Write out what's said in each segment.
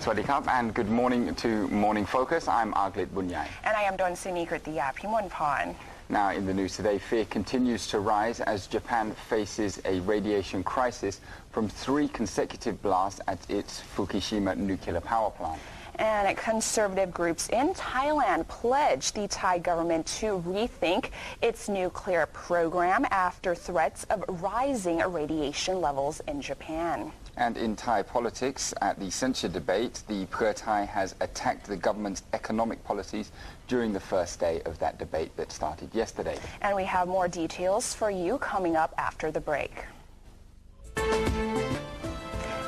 Swadee Krap, and good morning to Morning Focus. I'm Aglit Bunyai. And I am Don Sunikritiya Pimonpan. Now, in the news today, fear continues to rise as Japan faces a radiation crisis from 3 consecutive blasts at its Fukushima nuclear power plant. And conservative groups in Thailand pledged the Thai government to rethink its nuclear program after threats of rising radiation levels in Japan. And in Thai politics, at the censure debate, the Pheu Thai has attacked the government's economic policies during the first day of that debate that started yesterday. And we have more details for you coming up after the break.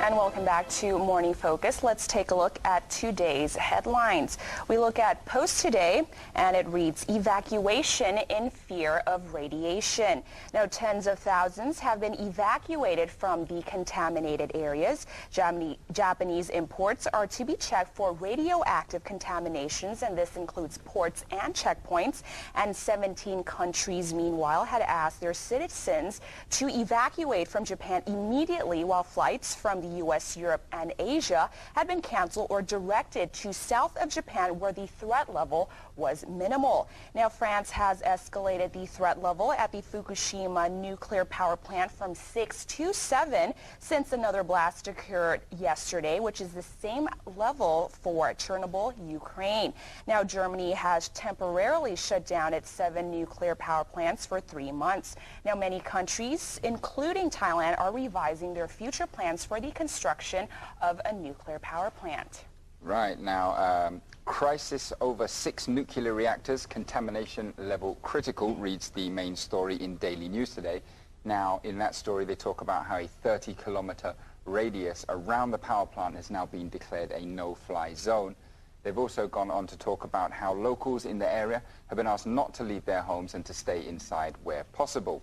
And welcome back to Morning Focus. Let's take a look at today's headlines. We look at Post today, and it reads, Evacuation in fear of radiation. Now, tens of thousands have been evacuated from the contaminated areas. Japanese imports are to be checked for radioactive contaminations, and this includes ports and checkpoints. And 17 countries, meanwhile, had asked their citizens to evacuate from Japan immediately, while flights from the U.S., Europe, and Asia had been canceled or directed to south of Japan, where the threat level was minimal. Now, France has escalated the threat level at the Fukushima nuclear power plant from 6 to 7 since another blast occurred yesterday, which is the same level for Chernobyl, Ukraine. Now, Germany has temporarily shut down its 7 nuclear power plants for 3 months. Now, many countries, including Thailand, are revising their future plans for the construction of a nuclear power plant. Right. Now, crisis over 6 nuclear reactors, contamination level critical, reads the main story in Daily News today. Now, in that story, they talk about how a 30-kilometer radius around the power plant has now been declared a no-fly zone. They've also gone on to talk about how locals in the area have been asked not to leave their homes and to stay inside where possible.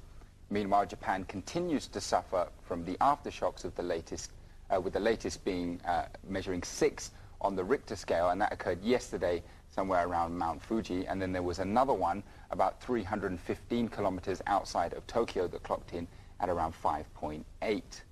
Meanwhile, Japan continues to suffer from the aftershocks of the latest, with the latest being measuring 6 on the Richter scale, and that occurred yesterday somewhere around Mount Fuji. And then there was another one about 315 kilometers outside of Tokyo that clocked in at around 5.8.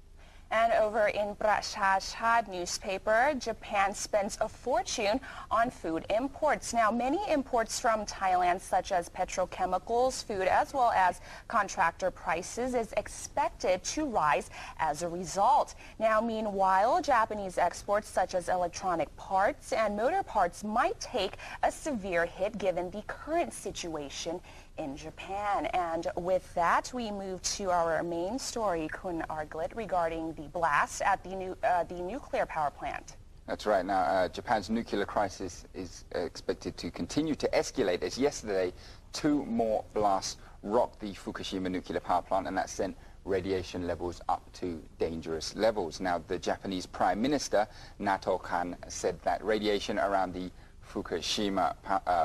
And over in Pracha Chad newspaper, Japan spends a fortune on food imports. Now, many imports from Thailand, such as petrochemicals, food, as well as contractor prices, is expected to rise as a result. Now, meanwhile, Japanese exports, such as electronic parts and motor parts, might take a severe hit given the current situation in Japan. And with that, we move to our main story, Kun Arglit, regarding the blast at the nuclear power plant. That's right. Now, Japan's nuclear crisis is expected to continue to escalate as yesterday 2 more blasts rocked the Fukushima nuclear power plant, and that sent radiation levels up to dangerous levels. Now, the Japanese Prime Minister, Nato Kan, said that radiation around the Fukushima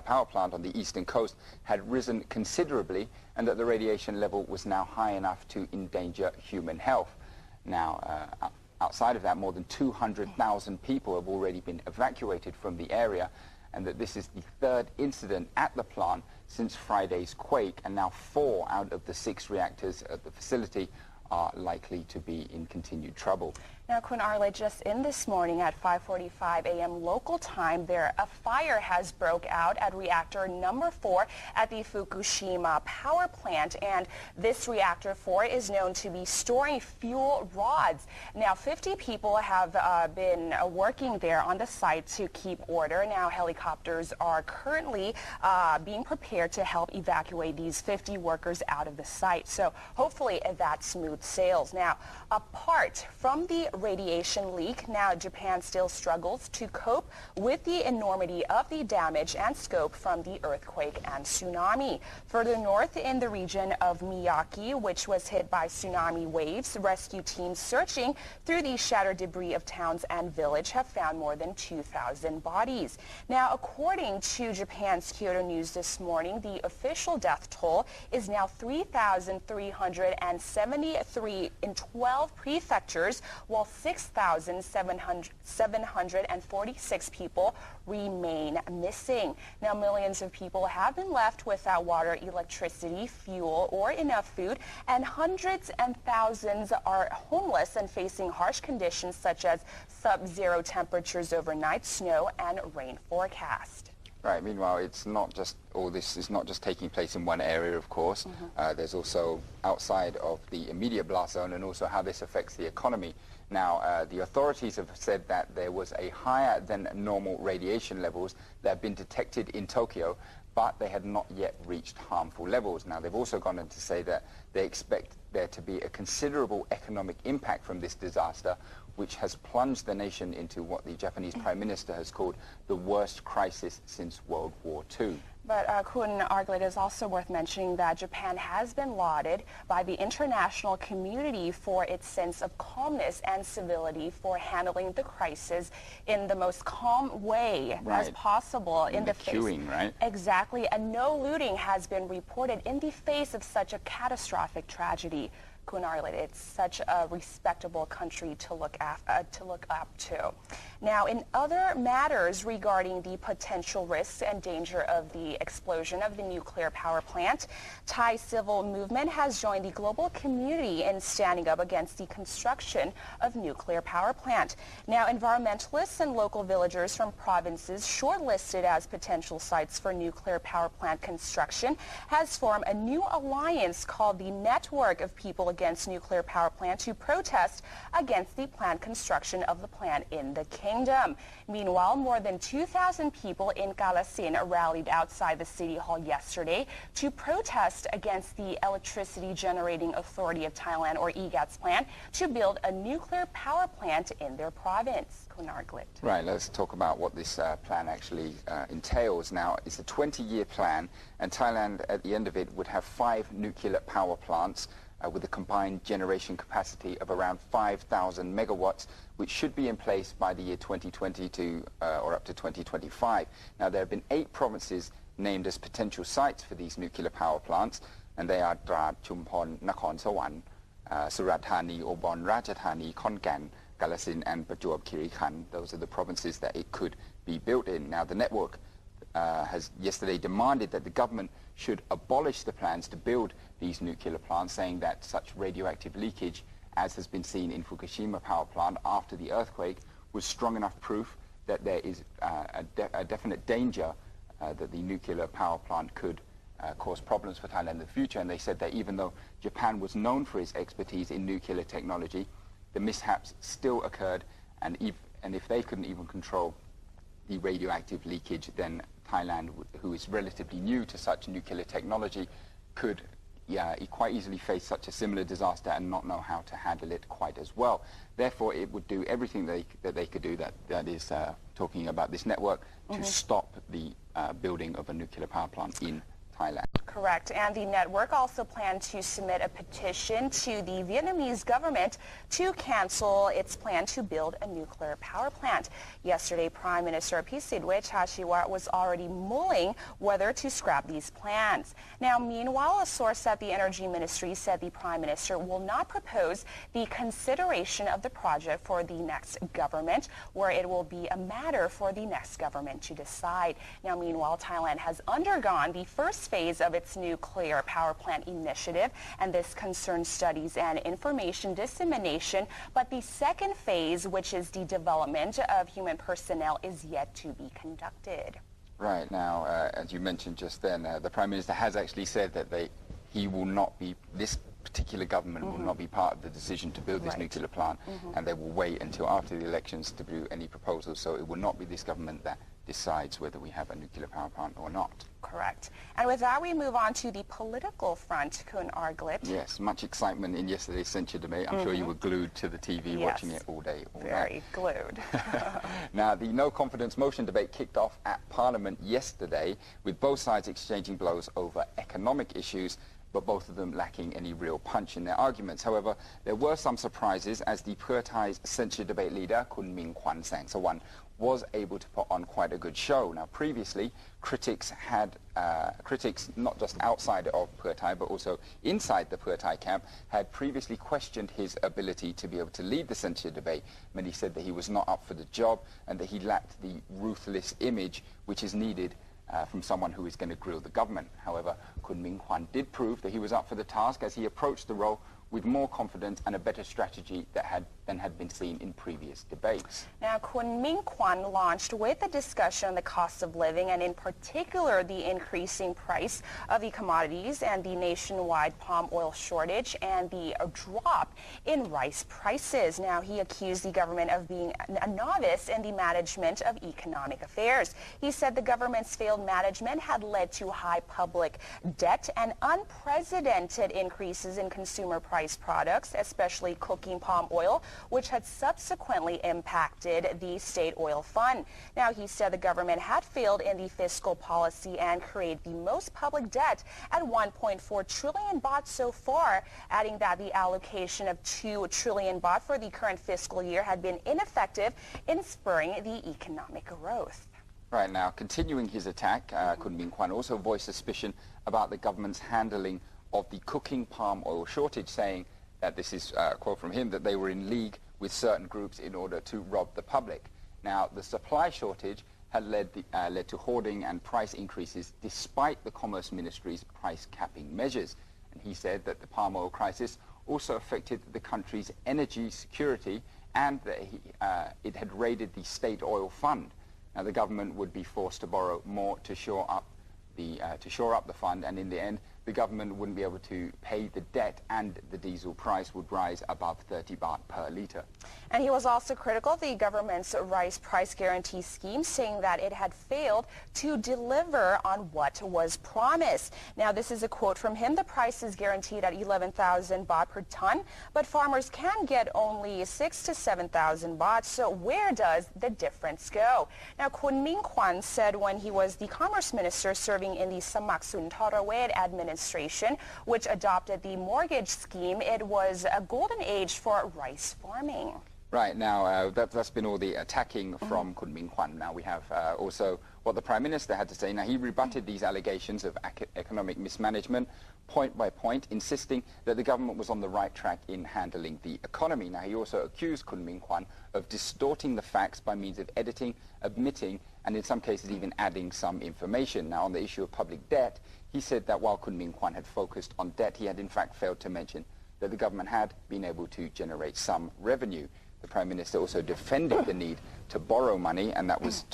power plant on the eastern coast had risen considerably, and that the radiation level was now high enough to endanger human health. Now, outside of that, more than 200,000 people have already been evacuated from the area, and that this is the 3rd incident at the plant since Friday's quake, and now 4 out of the 6 reactors at the facility are likely to be in continued trouble. Now, Kun Arle, just in this morning at 5:45 a.m. local time, a fire has broke out at reactor number 4 at the Fukushima power plant, and this reactor 4 is known to be storing fuel rods. Now, 50 people have been working there on the site to keep order. Now, helicopters are currently being prepared to help evacuate these 50 workers out of the site. So hopefully that smooth sails. Now, apart from the radiation leak, now Japan still struggles to cope with the enormity of the damage and scope from the earthquake and tsunami. Further north in the region of Miyagi, which was hit by tsunami waves, rescue teams searching through the shattered debris of towns and village have found more than 2,000 bodies. Now, according to Japan's Kyodo News this morning, the official death toll is now 3,373 in 12 prefectures, while 6,746 people remain missing. Now, millions of people have been left without water, electricity, fuel, or enough food, and hundreds and thousands are homeless and facing harsh conditions such as sub-zero temperatures overnight, snow, and rain forecast. Right. Meanwhile, it's not just all this is not just taking place in one area, of course. There's also outside of the immediate blast zone, and also how this affects the economy. Now, the authorities have said that there was a higher than normal radiation levels that have been detected in Tokyo, but they had not yet reached harmful levels. Now, they've also gone on to say that they expect there to be a considerable economic impact from this disaster, which has plunged the nation into what the Japanese Prime Minister has called the worst crisis since World War II. But Kun Arglet, is also worth mentioning that Japan has been lauded by the international community for its sense of calmness and civility for handling the crisis in the most calm way as possible in the face. Queuing, right? Exactly, and no looting has been reported in the face of such a catastrophic tragedy. Kun Arglet, it's such a respectable country to look up to. Now, in other matters regarding the potential risks and danger of the explosion of the nuclear power plant, Thai civil movement has joined the global community in standing up against the construction of nuclear power plant. Now, environmentalists and local villagers from provinces shortlisted as potential sites for nuclear power plant construction has formed a new alliance called the Network of People Against Nuclear Power Plant to protest against the planned construction of the plant in the kingdom. Meanwhile, more than 2,000 people in Kalasin rallied outside the City Hall yesterday to protest against the Electricity Generating Authority of Thailand, or EGAT's plan to build a nuclear power plant in their province. Kun Arglet. Right, let's talk about what this plan actually entails. Now, it's a 20-year plan, and Thailand, at the end of it, would have 5 nuclear power plants with a combined generation capacity of around 5,000 megawatts, which should be in place by the year 2020 or up to 2025. Now, there have been 8 provinces named as potential sites for these nuclear power plants, and they are Trat, Chumpon, Nakhon Sawan, Surat Thani, Obon, Ratchathani, Khon Kaen, Kalasin, and Prachuap Khiri Khan. Those are the provinces that it could be built in. Now, the network has yesterday demanded that the government should abolish the plans to build these nuclear plants, saying that such radioactive leakage, as has been seen in Fukushima power plant after the earthquake, was strong enough proof that there is a definite danger that the nuclear power plant could cause problems for Thailand in the future. And they said that even though Japan was known for its expertise in nuclear technology, the mishaps still occurred, and if they couldn't even control the radioactive leakage, then Thailand, who is relatively new to such nuclear technology, could quite easily face such a similar disaster and not know how to handle it quite as well. Therefore, it would do everything that they could do, that is talking about this network, to stop the building of a nuclear power plant in Thailand. Correct. And the network also planned to submit a petition to the Vietnamese government to cancel its plan to build a nuclear power plant. Yesterday, Prime Minister Abhisit was already mulling whether to scrap these plans. Now, meanwhile, a source at the Energy Ministry said the Prime Minister will not propose the consideration of the project for the next government, where it will be a matter for the next government to decide. Now, meanwhile, Thailand has undergone the first phase of its nuclear power plant initiative, and this concerns studies and information dissemination, but the second phase, which is the development of human personnel, is yet to be conducted. Right. Now, as you mentioned just then, the Prime Minister has actually said that this particular government will not be part of the decision to build this nuclear plant, and they will wait until after the elections to do any proposals. So it will not be this government that decides whether we have a nuclear power plant or not. Correct. And with that, we move on to the political front, Kun Arglet. Yes, much excitement in yesterday's censure debate. I'm sure you were glued to the TV watching it all day, all night. Very glued. Now, the no-confidence motion debate kicked off at Parliament yesterday, with both sides exchanging blows over economic issues, but both of them lacking any real punch in their arguments. However, there were some surprises as the Pheu Thai's censure debate leader, Kun Mingkwan Sangsawan, was able to put on quite a good show. Now, previously, critics not just outside of Pheu Thai, but also inside the Pheu Thai camp, had previously questioned his ability to be able to lead the censure debate. Many said that he was not up for the job and that he lacked the ruthless image which is needed from someone who is going to grill the government. However, Kun Mingkwan did prove that he was up for the task as he approached the role with more confidence and a better strategy than had been seen in previous debates. Now, Kun Mingkwan launched with a discussion on the cost of living and in particular the increasing price of the commodities and the nationwide palm oil shortage and the drop in rice prices. Now, he accused the government of being a novice in the management of economic affairs. He said the government's failed management had led to high public debt and unprecedented increases in consumer price products, especially cooking palm oil, which had subsequently impacted the state oil fund. Now, he said the government had failed in the fiscal policy and created the most public debt at 1.4 trillion baht so far, adding that the allocation of 2 trillion baht for the current fiscal year had been ineffective in spurring the economic growth. Right, now, continuing his attack, Kun Mingkwan also voiced suspicion about the government's handling of the cooking palm oil shortage, saying that, this is a quote from him, that they were in league with certain groups in order to rob the public. Now, the supply shortage had led to hoarding and price increases despite the Commerce Ministry's price capping measures. And he said that the palm oil crisis also affected the country's energy security and that it had raided the state oil fund. Now, the government would be forced to borrow more to shore up the fund, and in the end, the government wouldn't be able to pay the debt and the diesel price would rise above 30 baht per litre. And he was also critical of the government's rice price guarantee scheme, saying that it had failed to deliver on what was promised. Now, this is a quote from him. The price is guaranteed at 11,000 baht per ton, but farmers can get only 6,000 to 7,000 baht. So where does the difference go? Now, Kun Mingkwan said when he was the commerce minister serving in the Samak Suntharawet administration, which adopted the mortgage scheme, it was a golden age for rice farming. Right, now that's been all the attacking from Kun Mingkwan. Now we have also what the Prime Minister had to say. Now, he rebutted these allegations of economic mismanagement point by point, insisting that the government was on the right track in handling the economy. Now, he also accused Kun Mingkwan of distorting the facts by means of editing, omitting, and in some cases even adding some information. Now, on the issue of public debt, he said that while Kun Mingkwan had focused on debt, he had in fact failed to mention that the government had been able to generate some revenue. The Prime Minister also defended the need to borrow money, and that was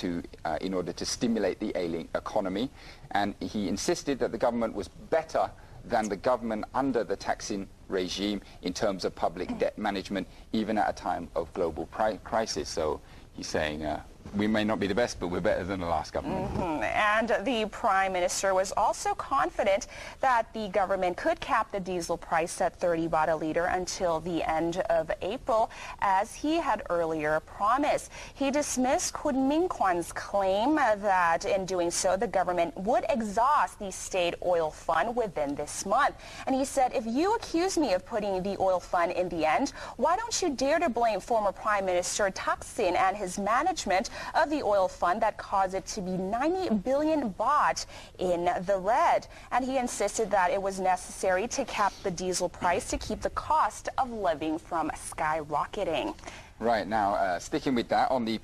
in order to stimulate the ailing economy. And he insisted that the government was better than the government under the Thaksin regime in terms of public debt management, even at a time of global crisis. So he's saying we may not be the best, but we're better than the last government. And the Prime Minister was also confident that the government could cap the diesel price at 30 baht a litre until the end of April, as he had earlier promised. He dismissed Kun Mingkwan's claim that in doing so, the government would exhaust the state oil fund within this month. And he said, if you accuse me of putting the oil fund in the end, why don't you dare to blame former Prime Minister Thaksin and his management of the oil fund that caused it to be 90 billion baht in the red. And he insisted that it was necessary to cap the diesel price to keep the cost of living from skyrocketing. Right, now, sticking with that, on the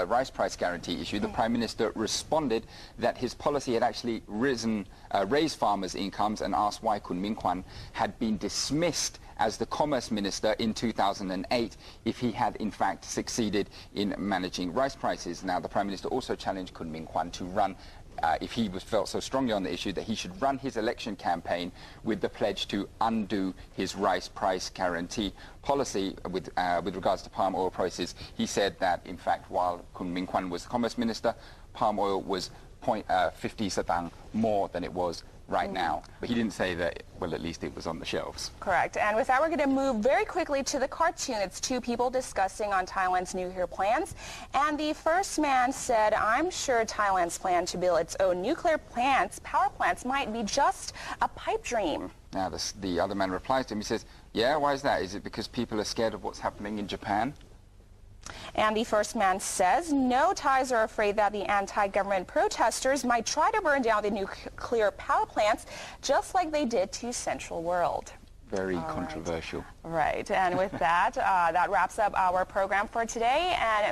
rice price guarantee issue, the Prime Minister responded that his policy had actually raised farmers' incomes and asked why Kun Mingkwan had been dismissed as the Commerce Minister in 2008 if he had in fact succeeded in managing rice prices. Now, the Prime Minister also challenged Kun Mingkwan to run if he felt so strongly on the issue, that he should run his election campaign with the pledge to undo his rice price guarantee policy with regards to palm oil prices. He said that, in fact, while Kun Mingkwan was the Commerce Minister, palm oil was 50 satang more than it was right now. But he didn't say that, well, at least it was on the shelves. Correct. And with that, we're going to move very quickly to the cartoon. It's two people discussing on Thailand's nuclear plans. And the first man said, I'm sure Thailand's plan to build its own nuclear plants, power plants, might be just a pipe dream. Now, the other man replies to him. He says, yeah, why is that? Is it because people are scared of what's happening in Japan? And the first man says, no, Thais are afraid that the anti-government protesters might try to burn down the nuclear power plants just like they did to Central World. Very controversial. Right. And with that, that wraps up our program for today. And